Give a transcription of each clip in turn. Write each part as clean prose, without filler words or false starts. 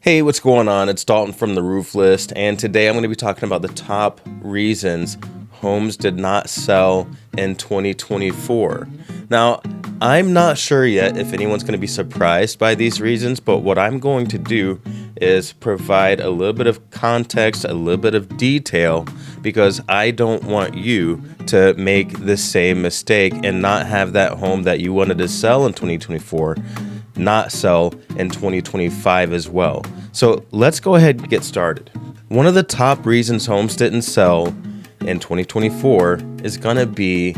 Hey, what's going on? It's Dalton from the Roof List, and today I'm going to be talking about the top reasons homes did not sell in 2024. Now, I'm not sure yet if anyone's going to be surprised by these reasons, but what I'm going to do is provide a little bit of context, a little bit of detail, because I don't want you to make the same mistake and not have that home that you wanted to sell in 2024 not sell in 2025 as well. So let's go ahead and get started. One of the top reasons homes didn't sell in 2024 is going to be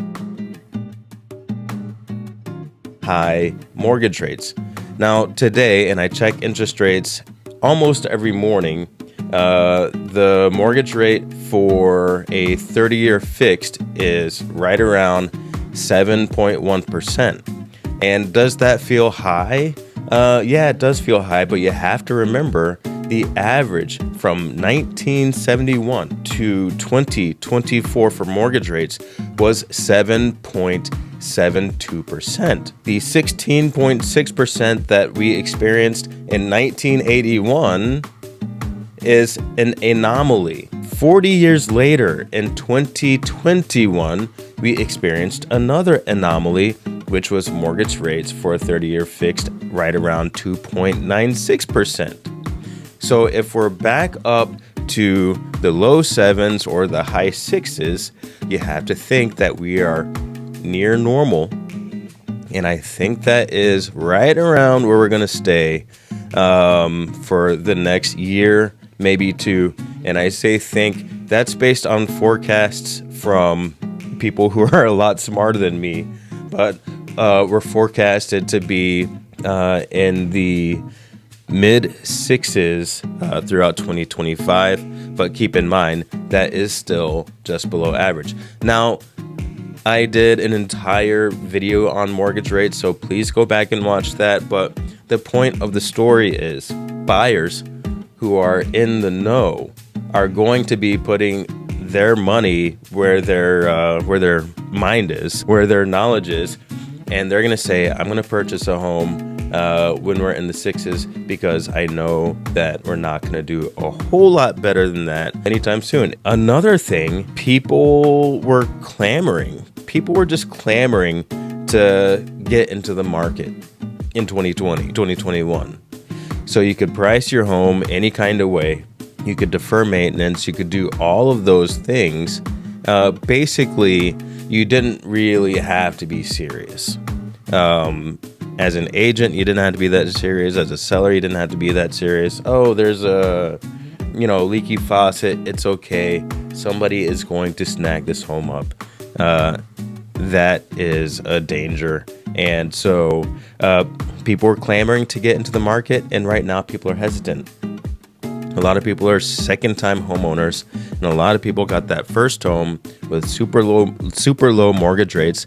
high mortgage rates. Now today, and I check interest rates almost every morning, the mortgage rate for a 30-year fixed is right around 7.1%. And does that feel high? Yeah, it does feel high, but you have to remember the average from 1971 to 2024 for mortgage rates was 7.72%. The 16.6% that we experienced in 1981 is an anomaly. 40 years later, in 2021, we experienced another anomaly, which was mortgage rates for a 30-year fixed right around 2.96%. So if we're back up to the low sevens or the high sixes, you have to think that we are near normal. And I think that is right around where we're going to stay for the next year, maybe two. And I say think, that's based on forecasts from people who are a lot smarter than me. But we're forecasted to be in the mid sixes throughout 2025. But keep in mind, that is still just below average. Now, I did an entire video on mortgage rates, so please go back and watch that. But the point of the story is buyers who are in the know are going to be putting their money where their mind is, where their knowledge is, and they're going to say, I'm going to purchase a home when we're in the sixes because I know that we're not going to do a whole lot better than that anytime soon. Another thing, people were just clamoring to get into the market in 2020, 2021. So you could price your home any kind of way. You could defer maintenance. You could do all of those things. Basically, you didn't really have to be serious. As an agent, you didn't have to be that serious. As a seller, you didn't have to be that serious. Oh, there's a, leaky faucet. It's okay. Somebody is going to snag this home up. That is a danger. And so people are clamoring to get into the market, and right now people are hesitant. A lot of people are second-time homeowners, and a lot of people got that first home with super low mortgage rates.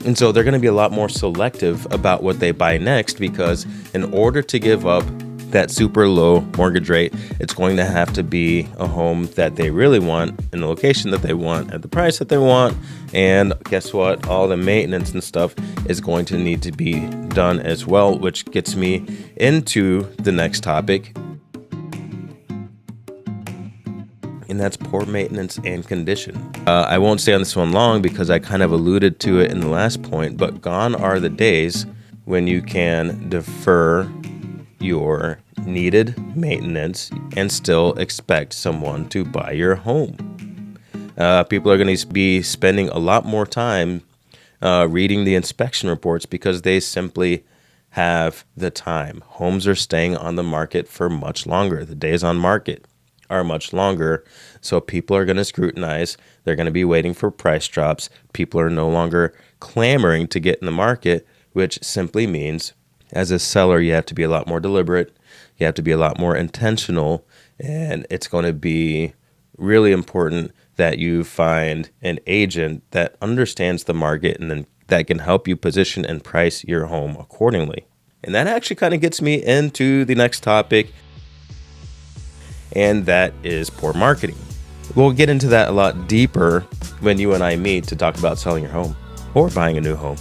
And so they're going to be a lot more selective about what they buy next, because in order to give up that super low mortgage rate, it's going to have to be a home that they really want, in the location that they want, at the price that they want. And guess what? All the maintenance and stuff is going to need to be done as well, which gets me into the next topic. And that's poor maintenance and condition. I won't stay on this one long because I kind of alluded to it in the last point, but gone are the days when you can defer your needed maintenance and still expect someone to buy your home. People are going to be spending a lot more time reading the inspection reports because they simply have the time. Homes are staying on the market for much longer. The days on market are much longer, so people are going to scrutinize. They're going to be waiting for price drops. People are no longer clamoring to get in the market, which simply means as a seller, you have to be a lot more deliberate. You have to be a lot more intentional, and it's going to be really important that you find an agent that understands the market and then that can help you position and price your home accordingly. And that actually kind of gets me into the next topic, and that is poor marketing. We'll get into that a lot deeper when you and I meet to talk about selling your home or buying a new home.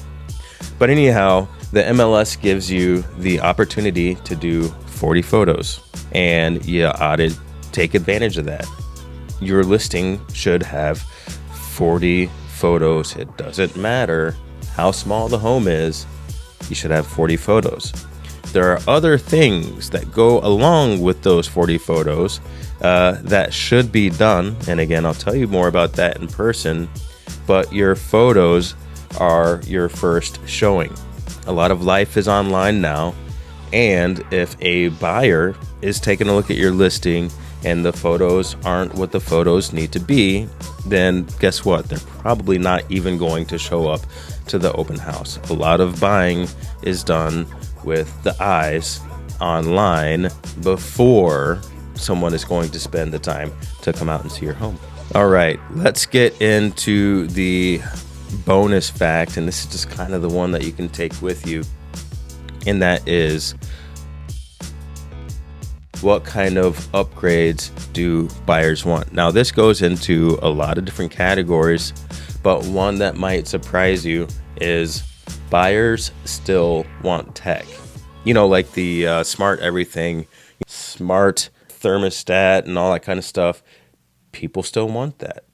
But anyhow, the MLS gives you the opportunity to do 40 photos, and you ought to take advantage of that. Your listing should have 40 photos. It doesn't matter how small the home is, you should have 40 photos. There are other things that go along with those 40 photos that should be done. And again, I'll tell you more about that in person, but your photos are your first showing. A lot of life is online now. And if a buyer is taking a look at your listing and the photos aren't what the photos need to be, then guess what? They're probably not even going to show up to the open house. A lot of buying is done with the eyes online before someone is going to spend the time to come out and see your home. All right, let's get into the bonus fact, and this is just kind of the one that you can take with you, and that is, what kind of upgrades do buyers want? Now, this goes into a lot of different categories, but one that might surprise you is buyers still want tech. You know, like the smart everything, smart thermostat and all that kind of stuff. People still want that.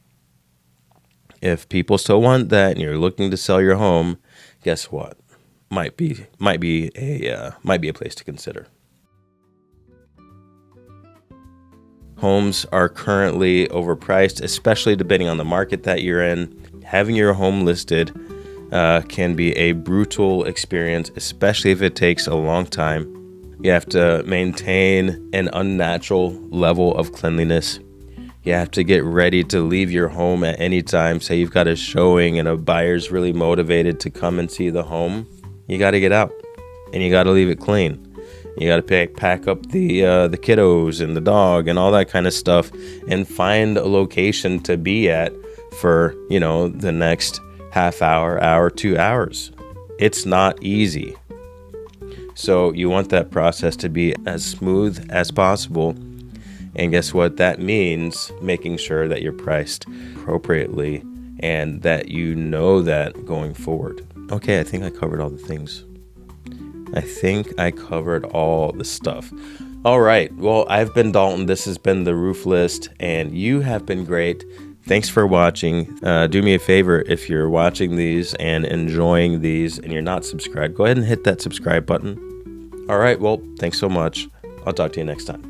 If people still want that and you're looking to sell your home, guess what? Might be a place to consider. Homes are currently overpriced, especially depending on the market that you're in. Having your home listed can be a brutal experience, especially if it takes a long time. You have to maintain an unnatural level of cleanliness. You have to get ready to leave your home at any time. Say you've got a showing and a buyer's really motivated to come and see the home. You got to get out and you got to leave it clean. You got to pack up the kiddos and the dog and all that kind of stuff and find a location to be at for, the next half hour, 2 hours. It's not easy. So you want that process to be as smooth as possible. And guess what? That means making sure that you're priced appropriately and that you know that going forward. Okay, I think I covered all the things. I think I covered all the stuff. All right. Well, I've been Dalton. This has been the Roof List, and you have been great. Thanks for watching. Do me a favor, if you're watching these and enjoying these and you're not subscribed, go ahead and hit that subscribe button. All right. Well, thanks so much. I'll talk to you next time.